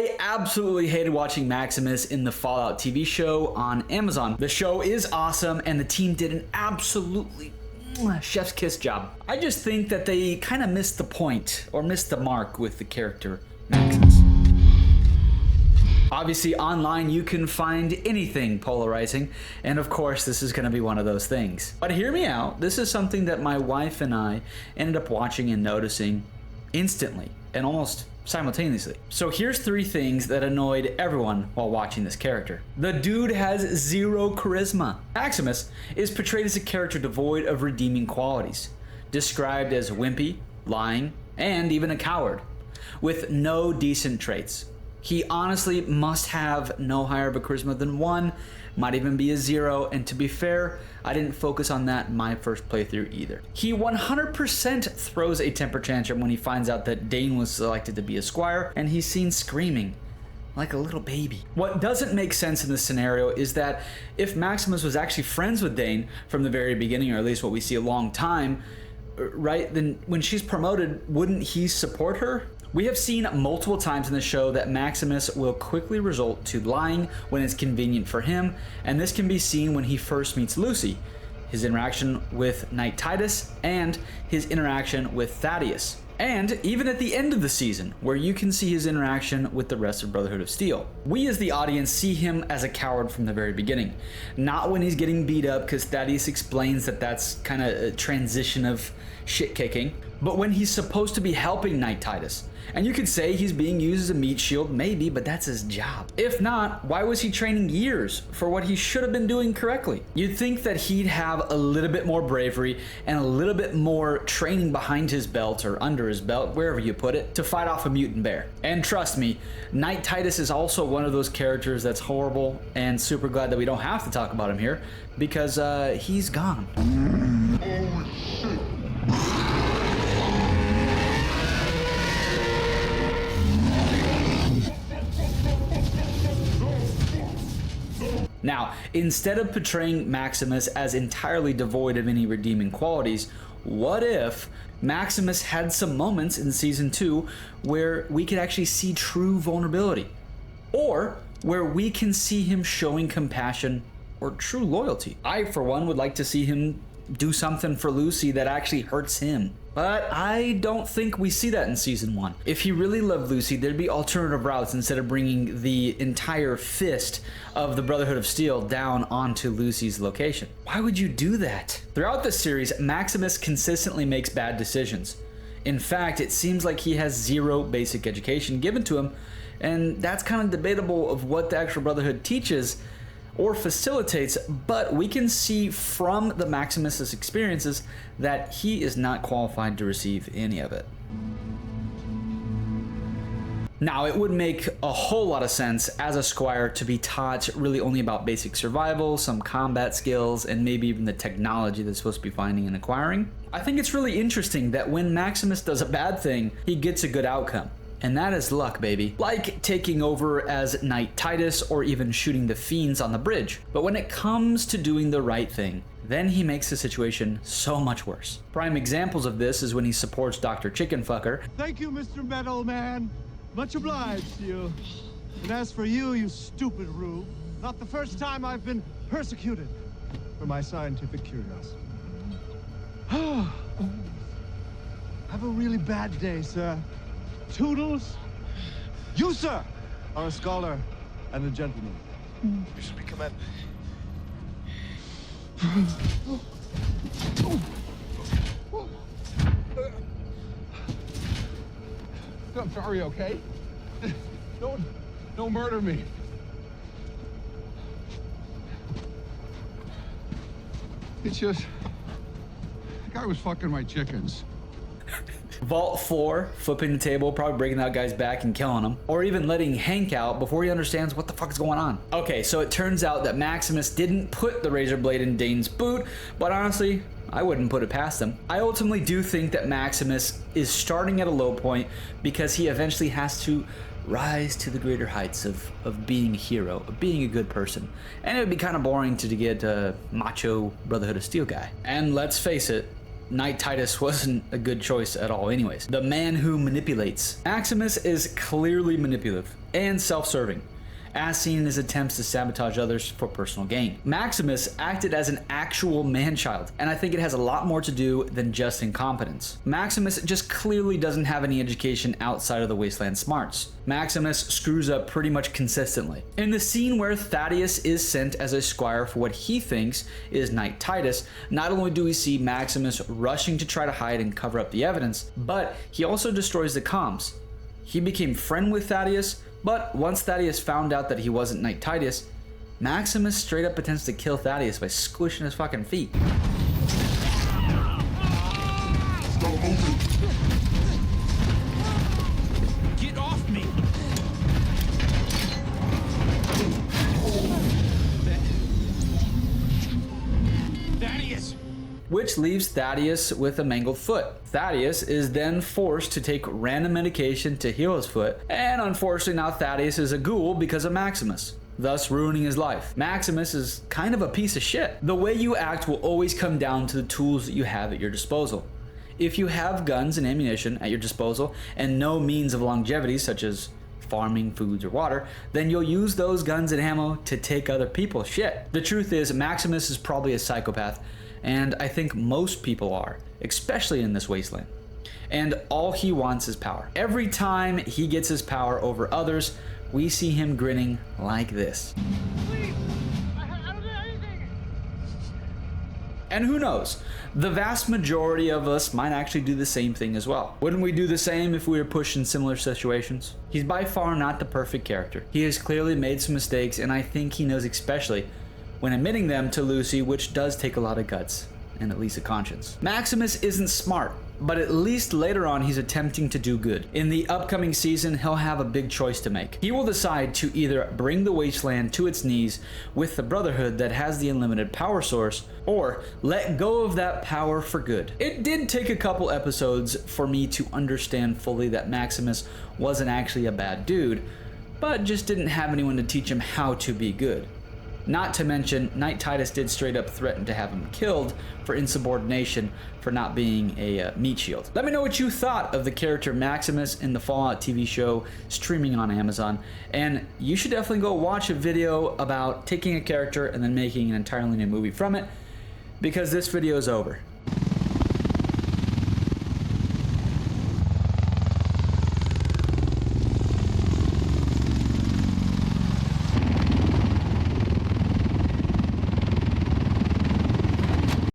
I absolutely hated watching Maximus in the Fallout TV show on Amazon. The show is awesome and the team did an absolutely chef's kiss job. I just think that they kind of missed the point or missed the mark with the character Maximus. Obviously, online you can find anything polarizing, and of course this is going to be one of those things. But hear me out, this is something that my wife and I ended up watching and noticing instantly and almost simultaneously. So here's 3 things that annoyed everyone while watching this character. The dude has 0 charisma. Maximus is portrayed as a character devoid of redeeming qualities, described as wimpy, lying, and even a coward, with no decent traits. He honestly must have no higher of a charisma than 1, might even be a 0, and to be fair, I didn't focus on that in my first playthrough either. He 100% throws a temper tantrum when he finds out that Dane was selected to be a squire, and he's seen screaming like a little baby. What doesn't make sense in this scenario is that if Maximus was actually friends with Dane from the very beginning, or at least what we see a long time, right, then when she's promoted, wouldn't he support her? We have seen multiple times in the show that Maximus will quickly resort to lying when it's convenient for him, and this can be seen when he first meets Lucy, his interaction with Knight Titus, and his interaction with Thaddeus. And even at the end of the season, where you can see his interaction with the rest of Brotherhood of Steel. We as the audience see him as a coward from the very beginning. Not when he's getting beat up, because Thaddeus explains that that's kind of a transition of shit kicking, but when he's supposed to be helping Knight Titus. And you could say he's being used as a meat shield, maybe, but that's his job. If not, why was he training years for what he should have been doing correctly? You'd think that he'd have a little bit more bravery and a little bit more training behind his belt or under his belt, wherever you put it, to fight off a mutant bear. And trust me, Knight Titus is also one of those characters that's horrible, and super glad that we don't have to talk about him here, because he's gone. Now, instead of portraying Maximus as entirely devoid of any redeeming qualities, what if Maximus had some moments in Season 2 where we could actually see true vulnerability? Or where we can see him showing compassion or true loyalty? I, for one, would like to see him do something for Lucy that actually hurts him. But I don't think we see that in Season 1. If he really loved Lucy, there'd be alternative routes instead of bringing the entire fist of the Brotherhood of Steel down onto Lucy's location. Why would you do that? Throughout the series, Maximus consistently makes bad decisions. In fact, it seems like he has 0 basic education given to him, and that's kind of debatable of what the actual Brotherhood teaches or facilitates, but we can see from the Maximus's experiences that he is not qualified to receive any of it. Now, it would make a whole lot of sense as a squire to be taught really only about basic survival, some combat skills, and maybe even the technology that's supposed to be finding and acquiring. I think it's really interesting that when Maximus does a bad thing, he gets a good outcome. And that is luck, baby. Like taking over as Knight Titus or even shooting the fiends on the bridge. But when it comes to doing the right thing, then he makes the situation so much worse. Prime examples of this is when he supports Dr. Chickenfucker. Thank you, Mr. Metal Man. Much obliged to you. And as for you, you stupid rube, not the first time I've been persecuted for my scientific curiosity. Have a really bad day, sir. Toodles, you, sir, are a scholar and a gentleman. You should be commended. I'm sorry, okay? Don't murder me. It's just, the guy was fucking my chickens. Vault 4, flipping the table, probably breaking that guy's back and killing him, or even letting Hank out before he understands what the fuck is going on. Okay, so it turns out that Maximus didn't put the razor blade in Dane's boot, but honestly, I wouldn't put it past him. I ultimately do think that Maximus is starting at a low point because he eventually has to rise to the greater heights of being a hero, of being a good person. And it would be kind of boring to get a macho Brotherhood of Steel guy. And let's face it, Knight Titus wasn't a good choice at all anyways. The man who manipulates. Maximus is clearly manipulative and self-serving, as seen in his attempts to sabotage others for personal gain. Maximus acted as an actual man-child, and I think it has a lot more to do than just incompetence. Maximus just clearly doesn't have any education outside of the wasteland smarts. Maximus screws up pretty much consistently. In the scene where Thaddeus is sent as a squire for what he thinks is Knight Titus, not only do we see Maximus rushing to try to hide and cover up the evidence, but he also destroys the comms. He became friend with Thaddeus, but once Thaddeus found out that he wasn't Knight Titus, Maximus straight up attempts to kill Thaddeus by squishing his fucking feet. Stop moving. Get off me! Thaddeus! Which leaves Thaddeus with a mangled foot. Thaddeus is then forced to take random medication to heal his foot, and unfortunately now Thaddeus is a ghoul because of Maximus, thus ruining his life. Maximus is kind of a piece of shit. The way you act will always come down to the tools that you have at your disposal. If you have guns and ammunition at your disposal and no means of longevity such as farming, foods, or water, then you'll use those guns and ammo to take other people's shit. The truth is, Maximus is probably a psychopath, and I think most people are, especially in this wasteland. And all he wants is power. Every time he gets his power over others, we see him grinning like this. Please! I don't do anything! And who knows, the vast majority of us might actually do the same thing as well. Wouldn't we do the same if we were pushed in similar situations? He's by far not the perfect character. He has clearly made some mistakes, and I think he knows especially when admitting them to Lucy, which does take a lot of guts and at least a conscience. Maximus isn't smart, but at least later on he's attempting to do good. In the upcoming season, he'll have a big choice to make. He will decide to either bring the wasteland to its knees with the Brotherhood that has the unlimited power source, or let go of that power for good. It did take a couple episodes for me to understand fully that Maximus wasn't actually a bad dude, but just didn't have anyone to teach him how to be good. Not to mention, Knight Titus did straight up threaten to have him killed for insubordination for not being a meat shield. Let me know what you thought of the character Maximus in the Fallout TV show streaming on Amazon, and you should definitely go watch a video about taking a character and then making an entirely new movie from it, because this video is over.